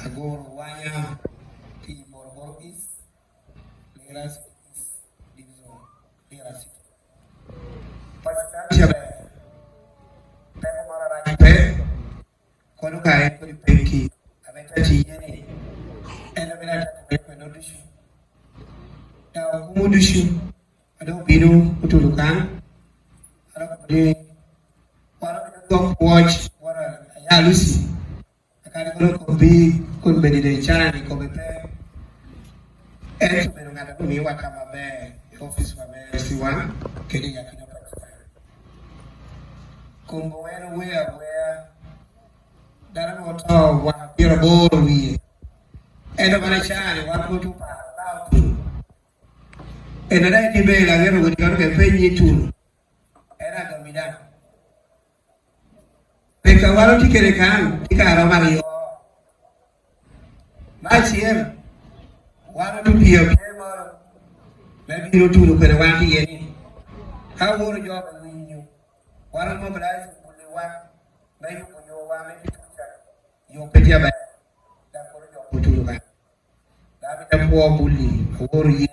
Agora Wanya di Morogoro East, Lira East Division, Lira City. Pasal saya mara rakyat, kalau kaya itu dipergi, apa itu ini, elemen ada penodus. Tahu kumudus, ada biru utulukan, ada kemudian orang itu watch, orang ya Lucy. Kali kalau kopi kun beri dari cara ni kopi tu baru ngada tu ni wakam abe office abe siwan kini ya kena pergi. Kumbu where dalam hotel wah biar bolu ni. Ada mana cara waktu tu tahu tu. Ada di bela biar buat kan kepenyi tu. Ada gamidan. Peka walau dikerekan, jika Romario masih walau tu dia kemar, lebih lucu pada wanti ini. Kau baru jawab ini, walau mau berada boleh wan, baik punya wan lebih cepat. Yo kerja baik, dan baru jawab lucu kan. Tapi tempoh boleh, kau baru ye,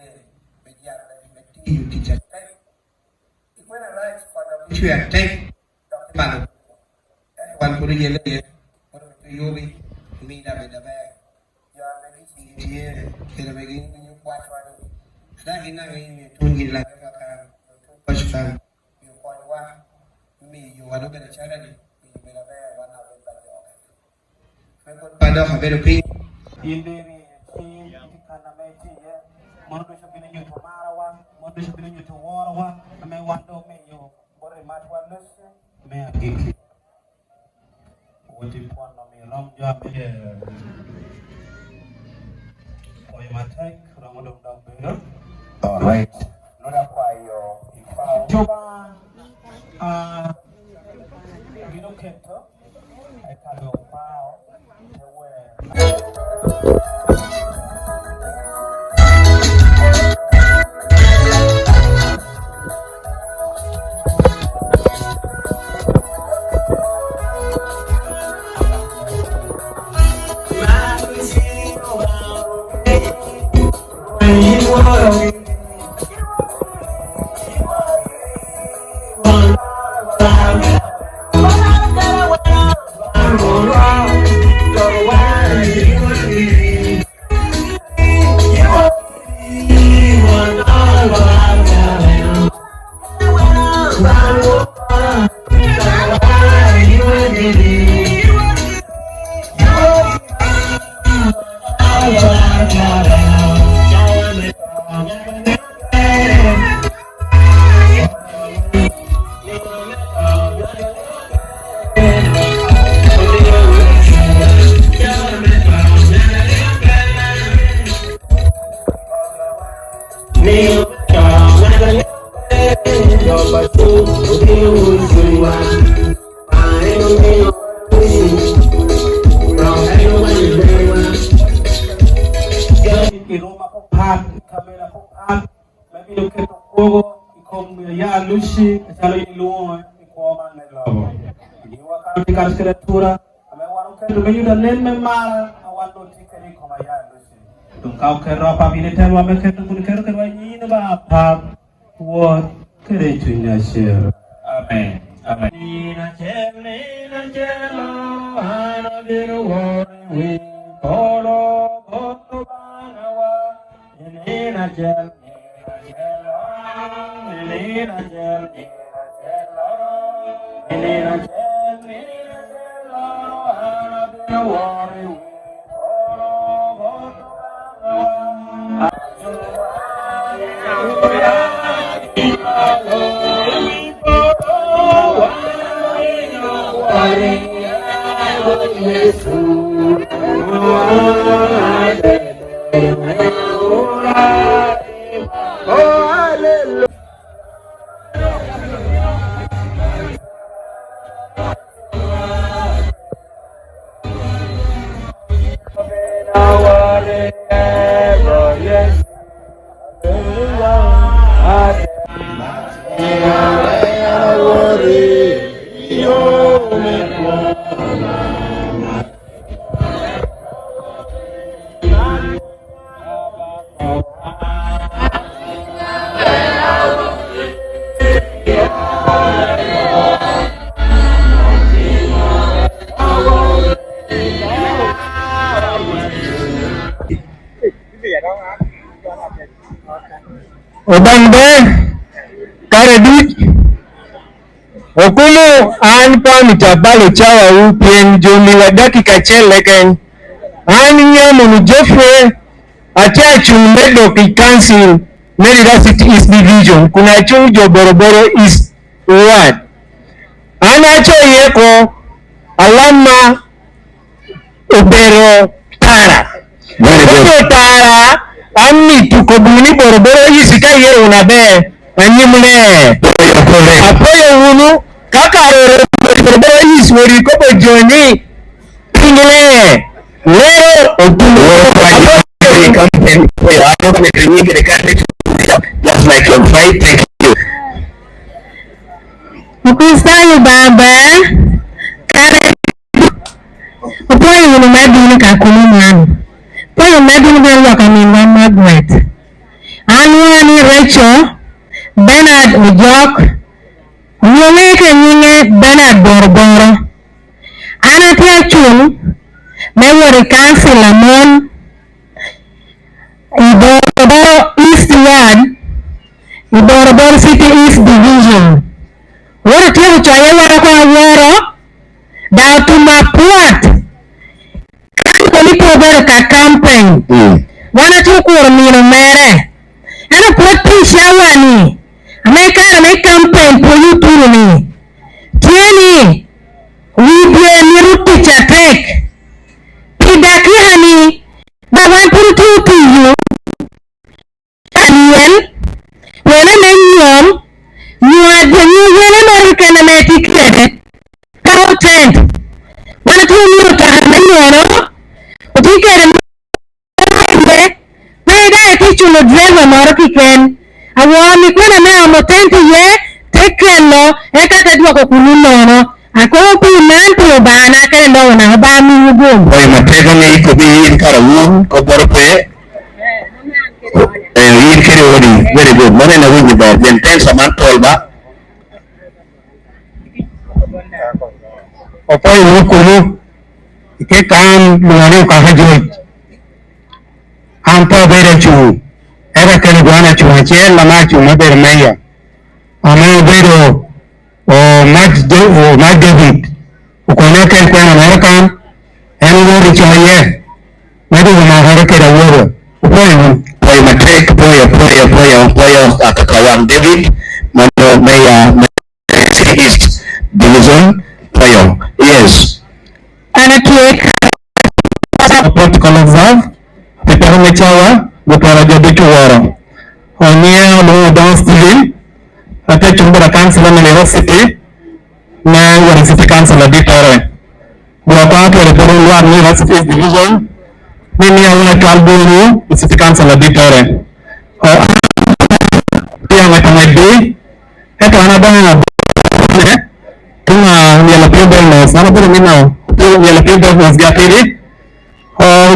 berjalan lebih mesti you tidak. Ibu nak right pada lucu ya, take, tak malu. Wan puri yele ye, orang itu yobi, mina beda beg, ya bagi dia, kira bagi ni kuat wani, dah kena ini tunggu lagi kakak, pasukan, you kuat wan, mi you anu beda cara ni, mi beda beg, wan apa beda orang. Mereka pada habis pi, ini ni, ini kerana macam ya, manusia bina you tomarawan, manusia bina you tomarawan, kami wan do me you, boleh matuan nasi, me agik. Wati puan nami ram jabe koi matai kurang dong dong bener. Alright. Noda kwayo ifau. Coba gino kento. Ay kalo pao. Ewe. Lucy Awelo Lira Iwa skeratura ame waru kendo me yuda nen me mara awando tikeri koma ya Lucy tung kau kero apa bine tema me kendo kun kero kero ni ba pa wo kere tunya share amen amen na chelo ana biru we kolo boto banawa na chelo Nina gel, I've been a warrior. Obambe Karedit Okumu an pami tabalo chawa upien jumi wa dakika cheleken an nyamu Jeffrey acha chumedo ki council Merida City East Division kuna chujo Boroboro East Ward ana cho yeko alama ubero tara ubero tara amni tukobuni Boroboro East ka yero unabe anyimle apoyo unu kaka Boroboro East wori kopo joni ingile leo otulo campaign I don't make the country just like your fight. Thank you. Ukusayu baba kare upoyi unu madini kakuluman poyi madini gwa kaminwa Margaret Anwani Rachel Bernard Ujok Nyoleke nyinge Bernard Borboro Anatia chun Memory Council Amon Boroboro East Ward Boroboro City East Division Wara tiyo chaye wara kwa wara Dautuma Puat Kalipo bere ka campaign Wana tiyo kuwa mino mere Ana Puat pisha wani Ameka ame campaign po YouTube ni Tieni Wibye niruti chatek Pidaki hani Bawan puru tuyu Aniel Wena menyom Nyuaje nyuwele marikana metikede Kautent Wana tuyu niruta menyono Utikere mwende Weda etichulo driver marokiken Awami kwena mea motenti ye Tekeno Eka tedwa kukununono Ako pimantu bana kendo wana habami ngubum Oy matego ni iko bi kara won ko borpe yin kere wodi very good mone na wudi ba den ten saman tolba opoy wukulu ke kan luare ka hajoj ampa bere chu era kene gwana chu che lama chu maber meya ame bero o Matt David ukona kel kwa American eno wori choye nadi wana harake da woro upoyo poyo matek poyo akakawan David mano meya City East Division poyo yes Anakieka protocol observe pepero mechawa gopara joduchu woro onie lo don Steven ate chumbara council na university na university council ditore buapa ke reporo luar university division ni awal kalbulu city council ditore yang matamadi eto anabana tuma yala people no sana pun minau yala people was gatiri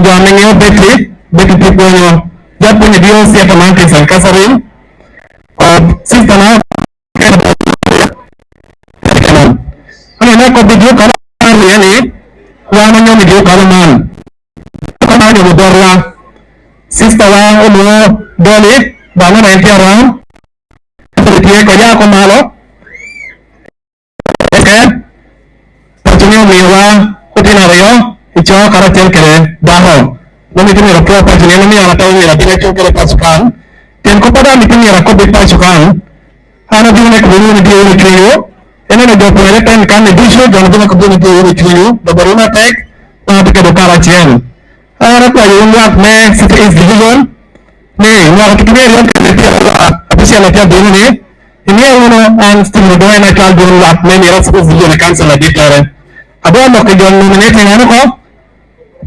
jamenya beti people no japo ni dio siapa nanti san kasarin sister na ana ko video kala yani wana nyomi video kala man kama ni bodorwa sister wa ulo dole bana na entiara tie ko ya ko malo pertunyo miwa kutina rio icho kara kere daho nami tini ro pertunyo nami ala tahu ni ratine kere pasukan ten ko pada mi tini ra ko be pasukan ana dine ko ni dio ni ene ne do pere ten kan ne disho do na ko ni dio ni do baruna tek na te do kara chen ara ko yung wak me City East Division ni wa ko tini ro apisia na tia do ni ini uno an still do na kal do wak me ni ro City East Division council ditore abo mo ke don nominate ngano ko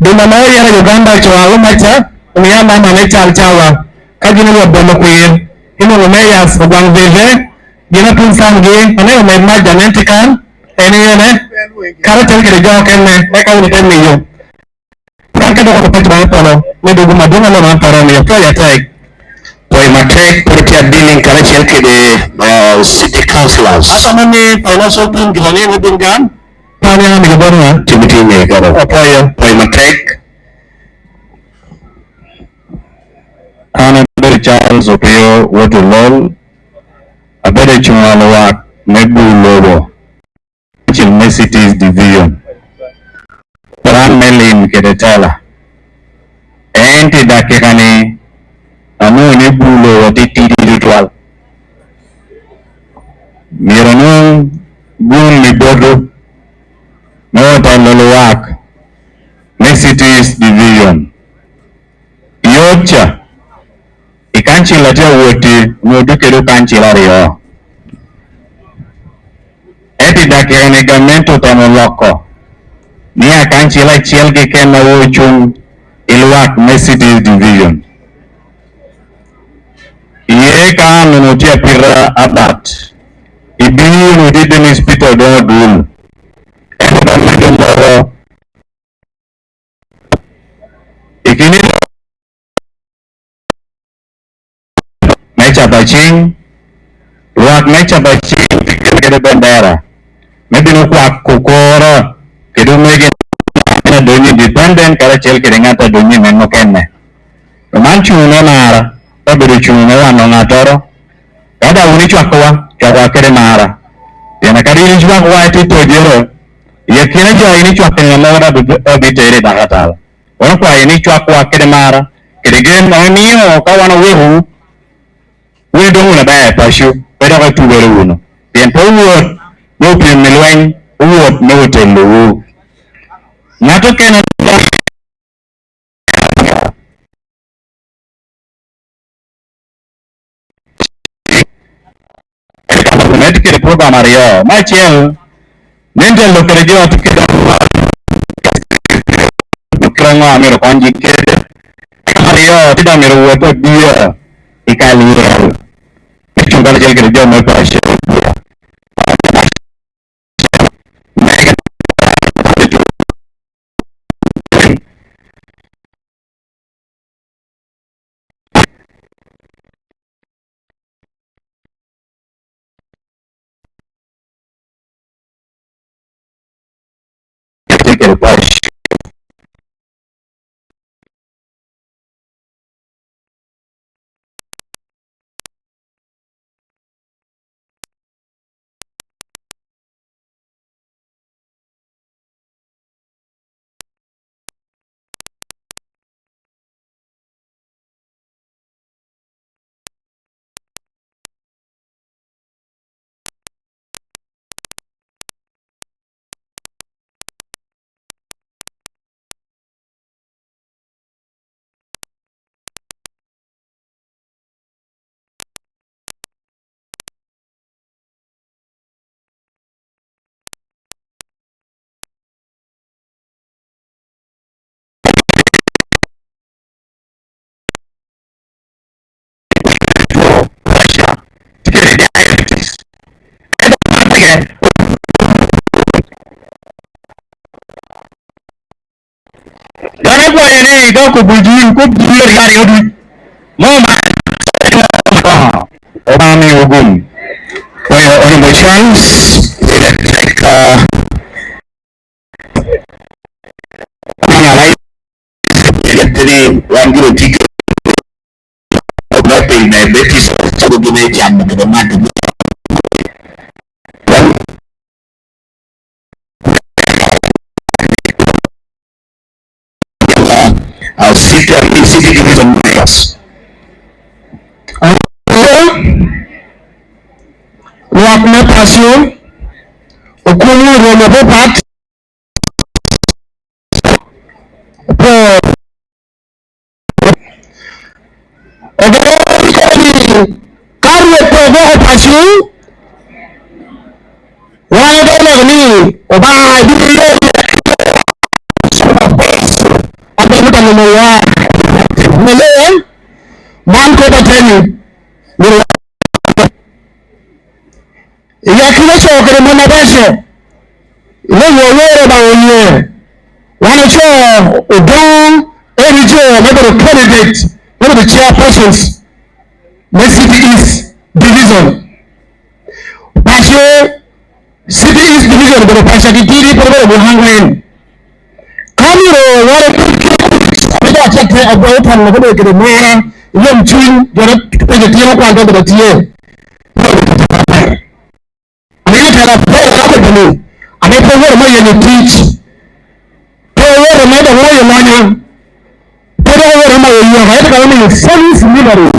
do na mo yara Uganda chwa macha ni ama mane chawa kajini wa bomo kuyen ino lo meyas ogwang veve gina pun sangi ane o memma janentikan eni yene kara tel jo kenne eka uni kenne yo kanka do ko pachwa polo me do guma donga lo man taro yo to ya tek Poi matek pertia dealing kara tel city councillors asamani financial team gilani ni dingan panya ni gobernur timitinya kara poi matek Charles Sopio Water Lol, a better Chunalawak, Nebu Lobo, Cities Division, Paran Melin Kedetala, Anti Dakekani, Amu Nebu Lobo, Titi Ritual, Miranun, Gun Libodo, Nota Lolowak, Cities Division, Yocha. Ikanchi latia wote nodukero kanchi lario. Eti dake negamento tono loko. Nia kanchi la chielge kena wochung ilwak Cities Division. Iye ka nunutia pira abat. Ibini nudide nispito dono dul. Eka mendo moro. Ikini mecha baching. Luak mecha baching kede bandera. Maybe no kwa kokora kedu mege na doni dependent kara chel kede ngata doni menno kenne manchu no mara obedo chuno wano ngatoro kada uni chwakwa kede mara yana kadi ni chwakwa to jero ye kina jo ini chwakwa mara bitere dagatal wana kwa ini chwakwa kede mara kede gen no niyo ka wana wehu we don't na ba pashu pero ka tubero uno bien po no pin milwen uwot no telu ngato kena medikere program ariyo machiel nende lo kerejo tukida krango amiro konji kede ariyo tida miro woto dia ikaliero chungala jel kerejo mo pashe kere pashe Dana kwa ene ito kubuji kubuji yari odu mama Obami Ogun. For your own emotions, yesterday one group of mapping diabetes so we may jam to the matter. I'll sit there in city division class. Walk my passion. Okunu Roma Popat. Carry a provo passion. Why don't I need? Oba, Malayan, Banco da Tenu. Yakina Chokre Monabashe. No more about you. One of your Udon, every joy, never a candidate, one of the chairpersons, City East Division. Pashe, City East Division, but the Pasha Diri Program will hang in. Camero, what a aboy tan ko de mera yom chin jora pe tiyo kwa ndo de tiyo ani tara pe ko de ani pe wo mo yeni teach pe wo mo da wo yeni pe wo mo yeni ha ka mo service military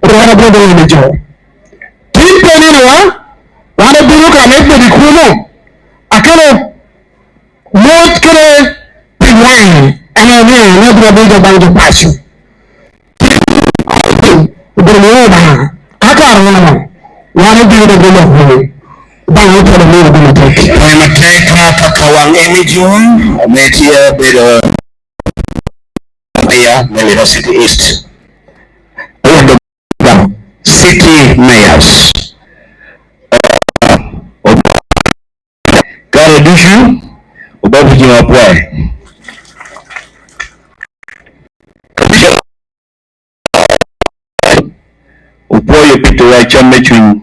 ora bo de ni jo tin pe ni wa wana buru ka me de kuno akero mo kere wine ana ni na dura be ga banjo passion Bermuda, akar mana? Wani di udah belum boleh. Bangun pada mula belum tak. Mereka pakawang emijun, media beda dia Melira City East. Ada City Mayors. Kalau dusu, ubah punya apa? Upoyo pito wa chama chun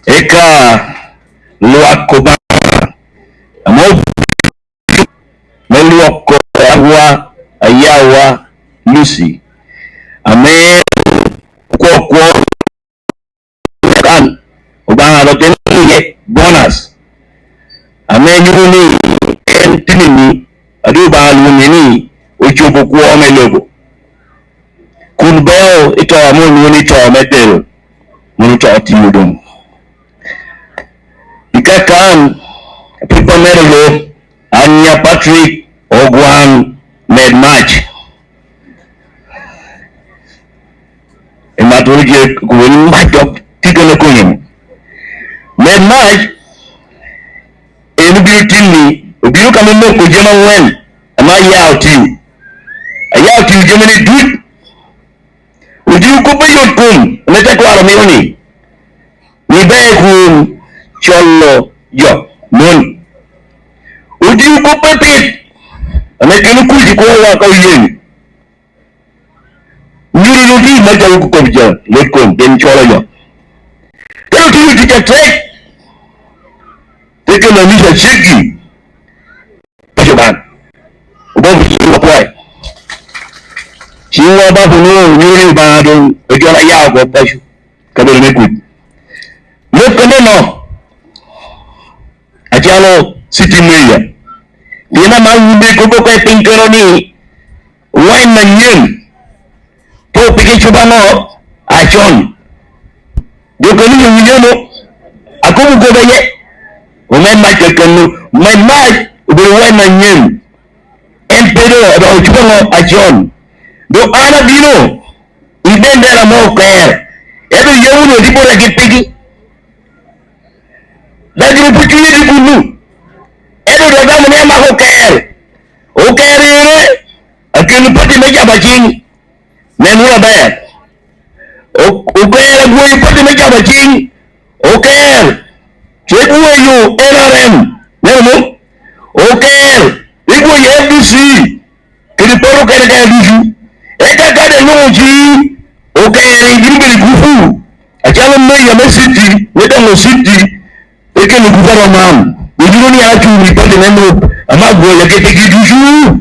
eka luak ko ba amo meluak ko awa ayawa Lucy ame ko kan ubanga roten ye bonus ame nyuni en tinini adu ba lumeni ochobo ko omelogo kunbeo ito amon woni to medel mun to timudum ikakan people merlo anya Patrick ogwan med match e matuje ko woni match tigale ko yim med match en biutini obiu kamendo ko jema wen ama yauti ayauti jemene dut ujiu ko bayot kum meta ko aramioni ni be kum chollo yo mon ujiu ko pepit ane kenu kuji ko wa ko yen nyuri no di meta ko ko ja le ko den chollo yo kenu tu di ka trek te ke na mi ja chiki pajoban ubo bi ko kwai Siwa ba kuno nyuri ba don ojona ya go pashu kabel me kut mo kono no ajalo city meya dina ma wunde ko ko e pinkero ni wine na nyen to pike chuba no a jon do ko ni nyemo akomu go beye o men ma ke kanu men ma do wine na nyen empero do chuba no a jon do ana bino idendera mo ker edo yewuno di bora gi pigi lagi mo puti di kunu edo do gamu ne ma ko ker o ker ire akini pati me jaba jing men wona ba o ker boy pati me jaba jing o ker che boy yo NRM ne mo o ker ibo ye FDC kidi poro ker ga duju eka kade nuji okay ngiri gufu achalo meya mesiti weda mo city eke ni gufaro mam ngiro ni atu ni pande neno ama go ya kete giduju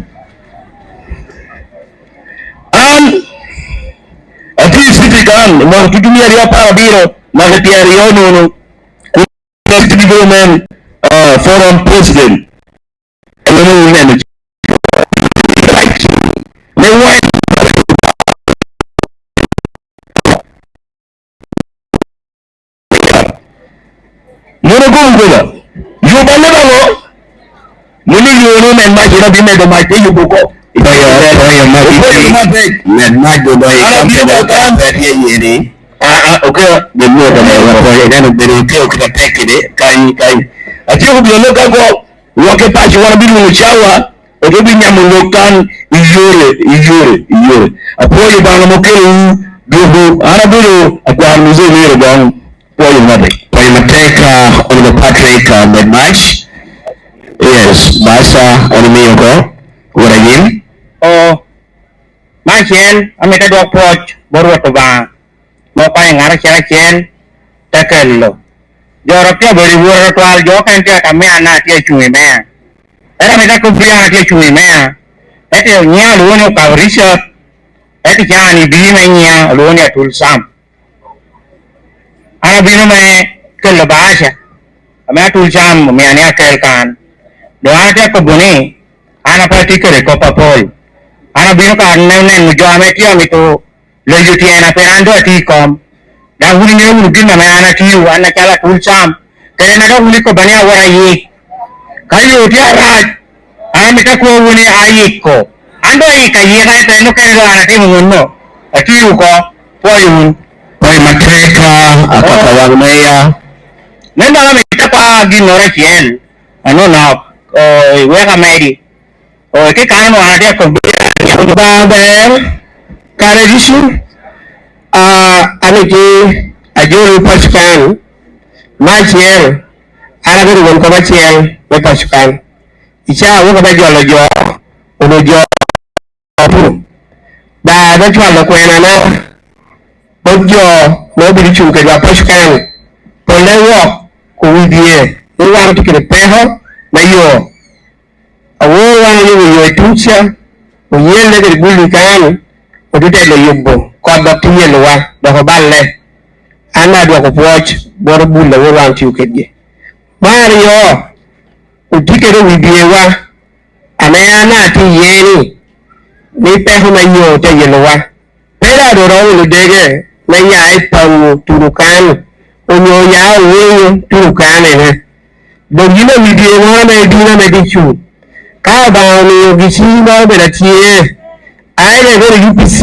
ati city kan mo tutumia ria para biro na ketia riono no city government forum president eno men ne wa Muna gongola yo balle bango muni yo men ma jira bi me do ma te yugo ko ida yo ma ti men ma do do e kan be yeri okay de mo do ma ko e dan be ke o ka tekide kai ati ko bi lo ka ko wo ke pa ji wara bi mu chawa o do bi nyamu lo kan iyore apo yo ba mo ke do arabiro akwa muzo ni ro gon Poyo Mate. Poyo Mateka on the Patrick Medmatch. Yes, Basa on the Miyoko. What again? Oh, Machen, I made a dog approach, Borotova. No paying Arachachen, Takello. You're a very word to all your country, a man not yet to a man. And I made a complaint to a man. That is near one of our research, eti chani bi me nya lo ne tul sam ana bi me ke la basha me tul sam me ne kel kan do ana te ko buni ana pati kere ko papol ana bi ka ne mu jo me ti ami to le yuti ana perando ati kom da huni ne mu gina me ana ti ana kala tul sam ke na da huni ko bani awara yi kayo ti ara ana ka ko huni ayi ko ando yi ka yi ga te no ke do ana ti mu no ati ko poyun Poi matreka akakawang meya. nenda me tapa gi nore kiel ano na we ka medi o ke kan no ana de ko ba ber kare disu aniki ajuru pasukan machiel ana bedo gon ko machiel be pasukan icha wo ko ba jolo jo uno jo ba da chwalo kwena na ojo no bi chung ke ba pasukan to lewo ko widie ni war to ke peho na yo awo wa ni yo tucha o yele de gulu kan o dite le yobbo ko do tiyel wa do ko balle ana do ko poch bor bulle wo wan tiu kedje mario o dike do widie wa ana ana ti yeni ni peho na yo te yelo wa pera do ro lu dege na nya e pawu turukan o nyo ya wo turukan ne do yino widie wa na dina na dichu ka ba ni gisi no be na tie ai le go UPC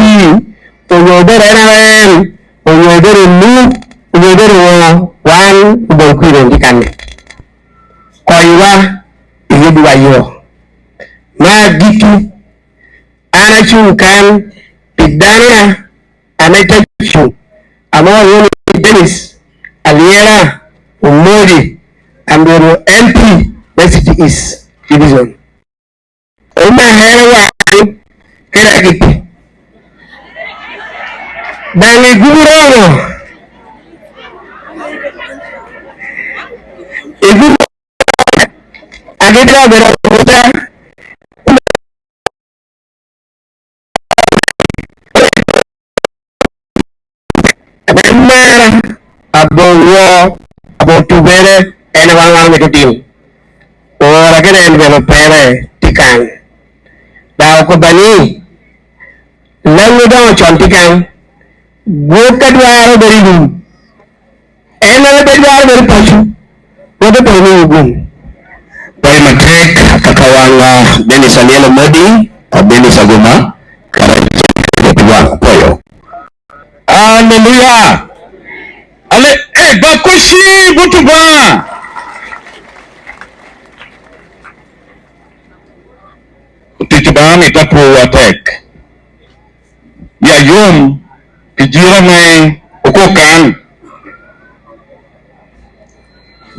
to yo be na ren o yo be lu o yo be wan bo ku ren dikan ko iwa iyo duwa yo na gitu ana chukan pidana ana tachu ama yo Dennis Aliera Umori ambero MP City East Division uma hera kera gitu bani gubrono ibu agenda berota mara abo tubere ene wanga metutin ora kena en belo pere tikan da ko bani langu da chontikan goka dwaro dari dum ene be dwaro dari pasu wodo to ni ugum Poi matrek akakawang Dennis Awelo Modi Dennis Aguma kare kedua poyo. haleluya ale bakushi butuba tijibani tapu atek ya yom tijira mai okokan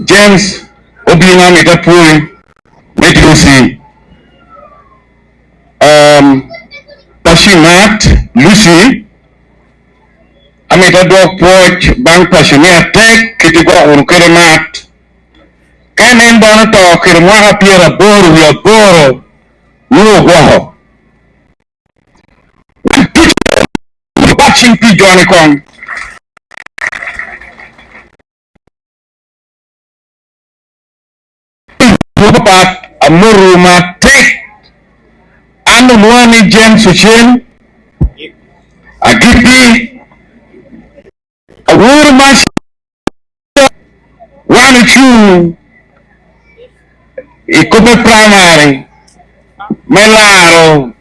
James obina mi tapu metusi passionate Lucy amita dog poch bang passionate tek kitigo urukere mat kanen bana to kirmwa piera boru ya boro no go watching pi joni kon pat amuru ma tek anu mwani James Uchin agipi awur mas one two ikope primary melaro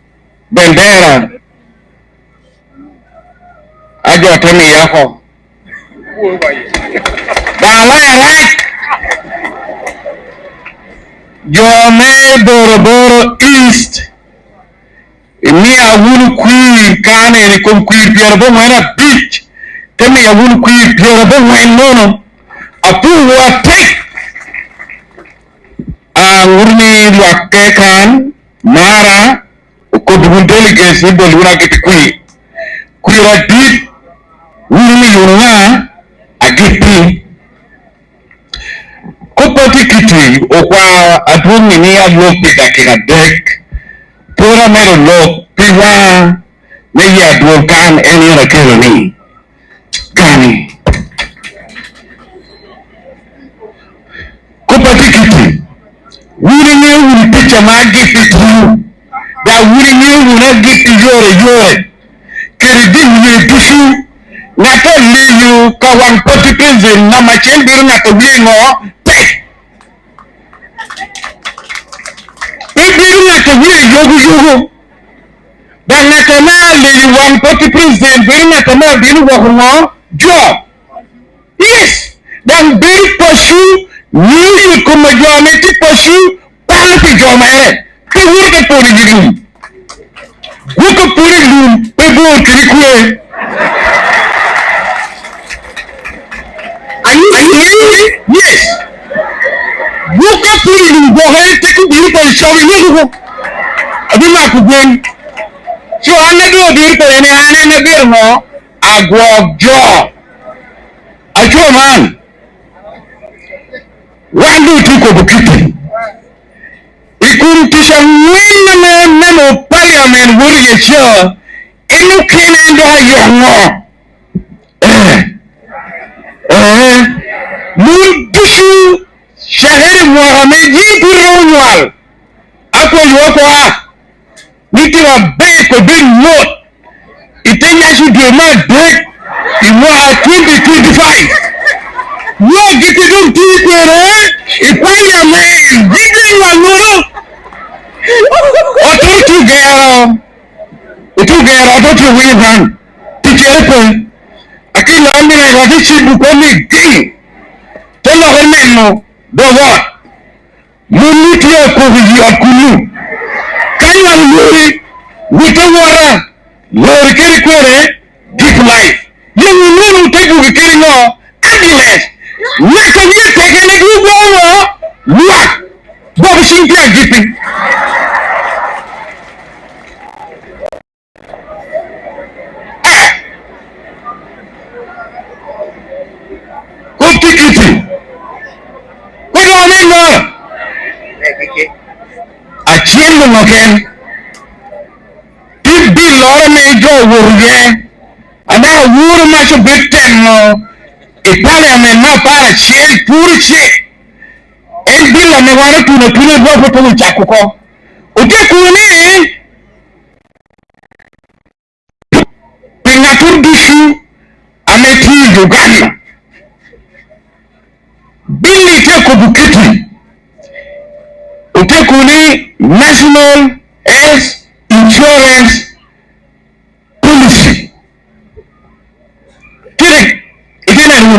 bendera ajo temi yako balara jome boro east ni awulu kui kane ni kom kui piero bo mera beach temi awulu kui piero bo nono apu wate urni luakke kan mara ko dubun delegate ni boluna kiti kui radit urni yunga agipi ko poti kiti o kwa aduni ni alok pita kina dek pura mero lok piwa ne ya duokan eni rakelo ni kani kupatikiti wuri ne wuri picha ma giti tu da wuri ne wuri giti yore kiri di wuri pusu na to liyu ka wan patikinzi na machendiru na to wingo pe ibiru na to wuri yogu dan na to na liyu wan patikinzi biru na to na biru wakungo job yes dan biru pusu Nini kumajua ti posu pati jomere ti wuke puri jirum wuke puri lum ebo kirikue ayi yes wuke puri lum bohe ti ku biri pori shobi wuku adima ku gwen so ane do biri pori ne ane na biri mo agwojo ajo man wandu tuko bukiti ikuntisha mwene memo parliament wuri yesho inu kene ndo yongo mundishu shaheri Mohamed Yiburonwal ako yuwako niki wa beko bin not itenya su dema dek imo 2025 Yo giti dum ti kwere ipaya me gidi wanu otu gero otu wivan ti jepe akila amire wadi chibu ko mi gi to lo honeno do what muniti ko wi akulu kaya lori witawara lori kiri kwere give life yengu nunu tebu kiri no ambulance Nakanya tegele gubo wa bobu sintia jipi Koptikiti Kudo amino Achiendo moken Tibi lora mejo wurye Ana wuru macho biteno Parliament ma para chiel purche en bila ne wara tuna bo to chakuko ote kuni pinga turdishu ameti Uganda bili te ko bukiti ote kuni national health insurance policy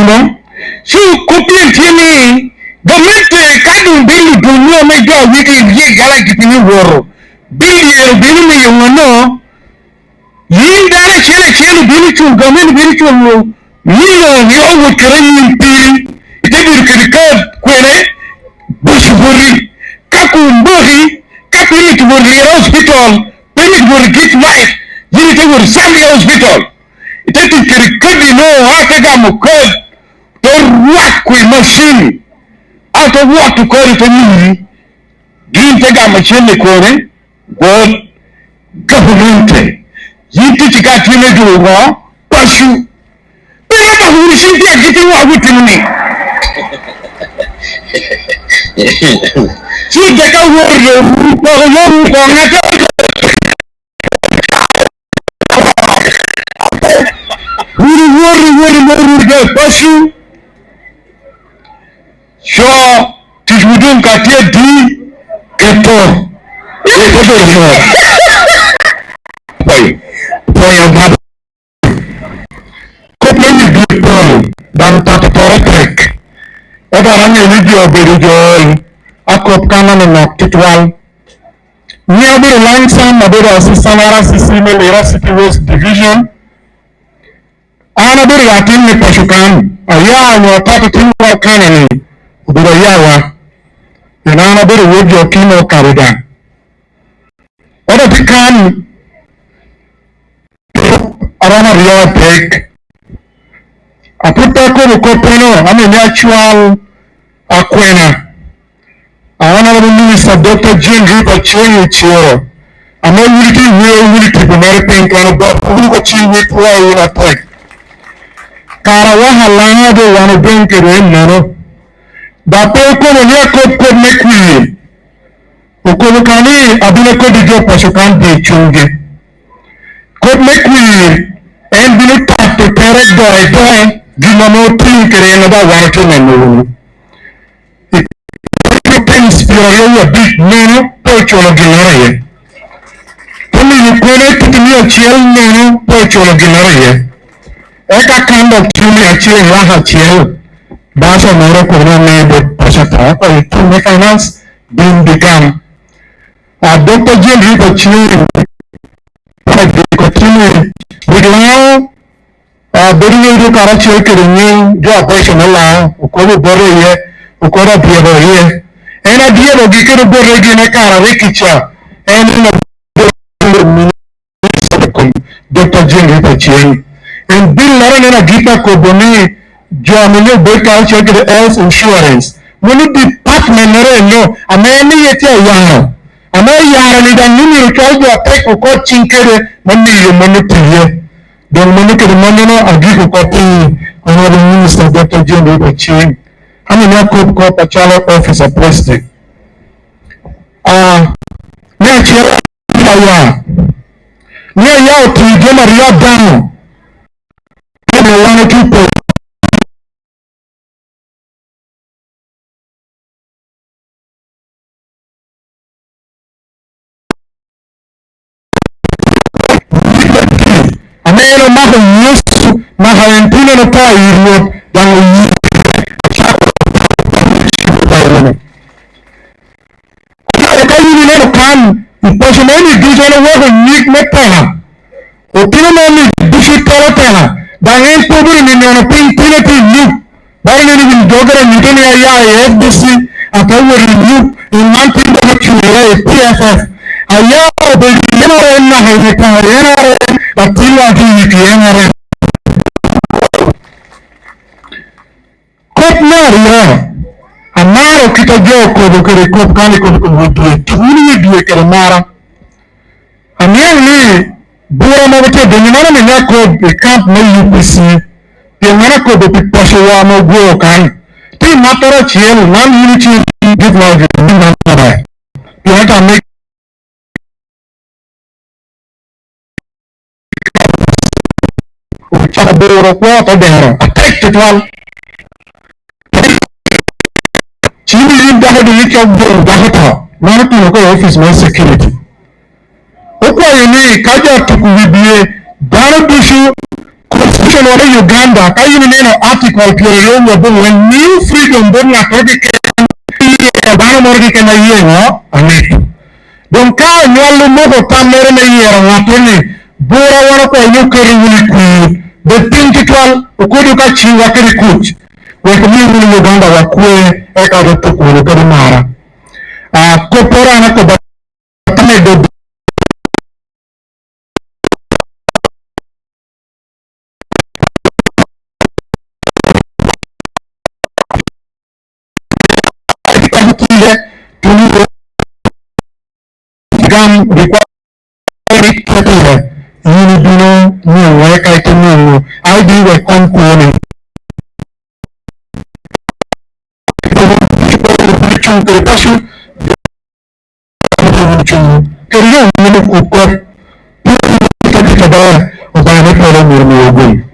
no so kopien tieni government kadu bili dunyo me do wiki yi gala gitini woro bili ero bili me yono yinda chele bili chu government bili chu yo wo kereni pili itebi kirika kwere bushburi kakumburi kapili tuburi hospital pili tuburi git life yiri tuburi Sambi hospital itebi kirika no hata mukod to work with machine out of what to call it a mini green tega machine kore god government yiti tika twine jugo pashu pero ta huri shinti agiti wa witini si deka woro ko ngata huri de pashu so tishudun katia di keto poyo bab kopeni di dan tatoretek odaranya video berujoy akop kanan nok titwal ni abiru langsam abiru assistant RCC Lira City West Division ana biru yatin ni pasukan aya nyo tatu timwa kanani biru yawa yana biru wojo kino karida oda tikan arana riyawa pek aputa ko peno ame natural akwena Honorable Minister Dr. Jean Ripa Chenyu Chioro ama wuliti wuliti bumari penkano ba ko ci wi ko wala tek kara waha langa do wano benkere nano da pe ko ne ko mekwi ko kani abine ko di jo pasukan de chunge ko mekwi en binu ta to pere do di mano tin kere na da wano to nano things your big nano to cholo gilare kumi ni kone titimio chiel nano to cholo gilare eka kind of tuni achiel raha chiel basa moro kuna nebe pasata kwa itune finance being begun Dr. Jim Rico chiel continue with now beri ni kara chiel kirinyin jo operation la ukolo bore ye ukora biebo ye ena biebo gikero bore gine kara rikicha ena Dr. Jim Rico chiel and bill laro nena gita koboni jo amene beka check the health insurance muni department nere no ameni yeti ayano ama yara ni dan nini uchojo atek ko chinkere mani yo mani tiye don mani kere mani no agi ko ti honorable minister Dr. John Rico Chin ami na ko pachalo officer president na chira ya ni ya o ti je maria dano ni wana kipo ameno maho yesu maho entino no pa irwo dango yi kayini no kan iposhimeni dijano waho nik metaha otino no ni dishi tolotana dangen poburi ni no pin pinati yu bari ni bin dogara ni ni ya FDC atawori yu in mantin do chuya PFF aya be yero na heta yero batila ki yengare kop mario amaro kita joko do kere kop kani ko tuni bi kere mara amian ni bura mo ke de nyana me nyako be camp na UPC de nyana ko be pasho wa mo go kan ti matara chiel nan yuni chi give now the number you can make boro ko to dero attack one chini rin da do yake go da hata na to ko office my security o ko yini kaja to ku bibiye daro bishu constitution of Uganda kayini neno article period yo bo when new freedom bon na to ke ba mo ri ke na yeno ani don ka nyallo mo ko tamere na yero watoni bora wara ko yo keri wuli ku the pinkital ukudu ka chiwa kiri kuch weka mingi Uganda wakue eka doto kuru kari mara kopora na ko batame do tuni gam require kete yini bino ni weka ite ni ID we konkone keriyo ni ko ko kita kita ba o ba ne ko mo mo